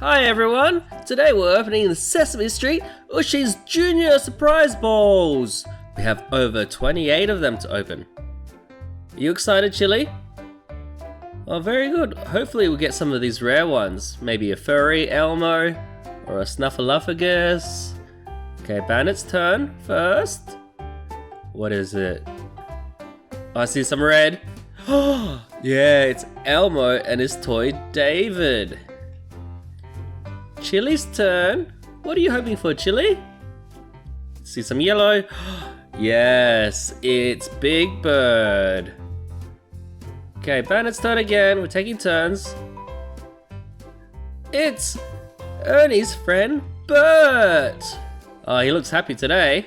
Hi everyone! Today we're opening the Sesame Street Ooshies Jr. Surprise Bowls! We have over 28 of them to open. Are you excited, Chilli? Oh, very good. Hopefully we'll get some of these rare ones. Maybe a furry Elmo or a Snuffleupagus. Okay, Bandit's turn first. What is it? Oh, I see some red. Oh, yeah, it's Elmo and his toy David. Chilli's turn. What are you hoping for, Chilli? See some yellow. Yes, it's Big Bird. Okay, Bandit's turn again. We're taking turns. It's Ernie's friend, Bert. Oh, he looks happy today.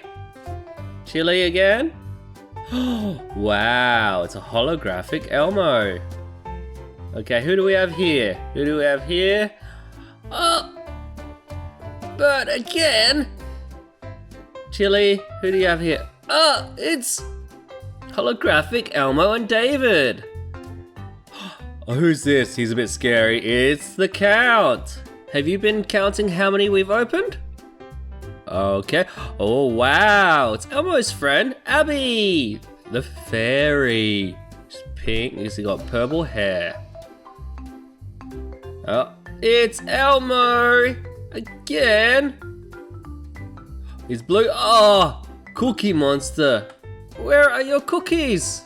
Chilli again. Wow, it's a holographic Elmo. Okay, who do we have here? Oh, Bert again. Chilli, who do you have here? Oh, it's holographic Elmo and David. Oh, who's this? He's a bit scary. It's the Count. Have you been counting how many we've opened? Okay. Oh, wow. It's Elmo's friend, Abby. The fairy. She's pink. She's got purple hair. Oh, it's Elmo. Again. He's blue. Oh, Cookie Monster. Where are your cookies?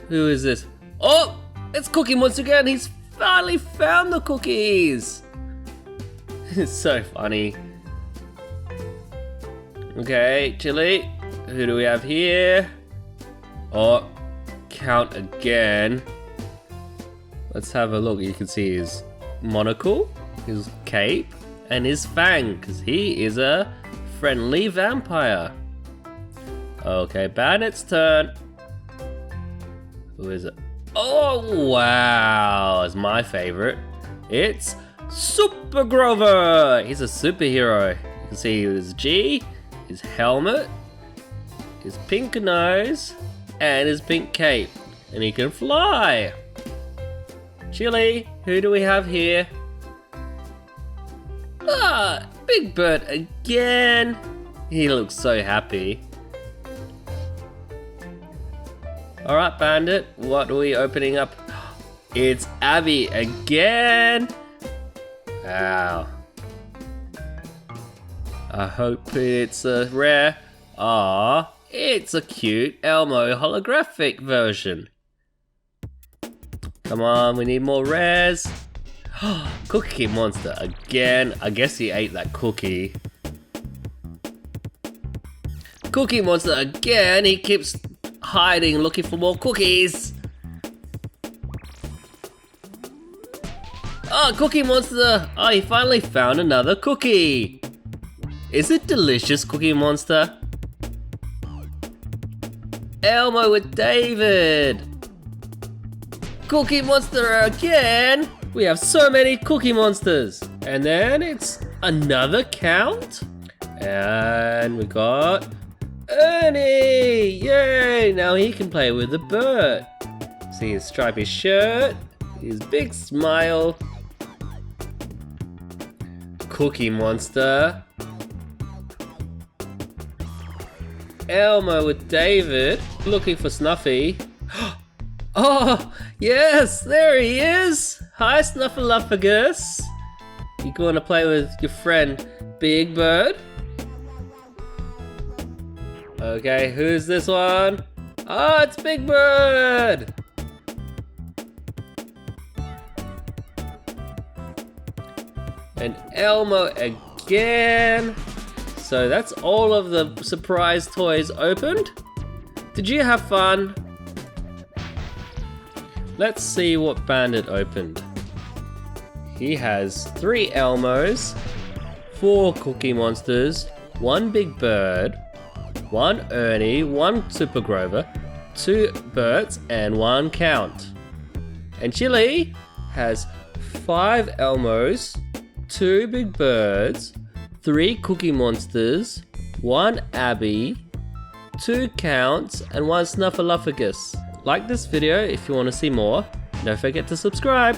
Who is this? Oh, it's Cookie Monster again. He's finally found the cookies. It's so funny. Okay, Chilli. Who do we have here? Oh, Count again. Let's have a look. You can see his monocle, his cape, and his fang, because he is a friendly vampire. Okay, Bandit's turn. Who is it? Oh, wow. It's my favorite. It's Super Grover. He's a superhero. You can see his G, his helmet, his pink nose, and his pink cape. And he can fly. Chilli, who do we have here? Ah, Big Bird again. He looks so happy. Alright, Bandit, what are we opening up? It's Abby again. Wow. I hope it's a rare. Ah, it's a cute Elmo holographic version. Come on, we need more rares. Cookie Monster again. I guess he ate that cookie. Cookie Monster again. He keeps hiding, looking for more cookies. Oh, Cookie Monster. Oh, he finally found another cookie. Is it delicious, Cookie Monster? Elmo with David. Cookie Monster again. We have so many Cookie Monsters. And then it's another Count. And we got Ernie. Yay! Now he can play with the bird. See his stripy shirt, his big smile. Cookie Monster. Elmo with David, looking for Snuffy. Oh, yes, there he is. Hi, Snuffleupagus. You going to play with your friend, Big Bird? Okay, who's this one? Oh, it's Big Bird. And Elmo again. So that's all of the surprise toys opened. Did you have fun? Let's see what Bandit opened. He has 3 Elmos, 4 Cookie Monsters, 1 Big Bird, 1 Ernie, 1 Super Grover, 2 Berts, and 1 Count. And Chilli has 5 Elmos, 2 Big Birds, 3 Cookie Monsters, 1 Abby, 2 Counts, and 1 Snuffleupagus. Like this video if you want to see more. Don't forget to subscribe.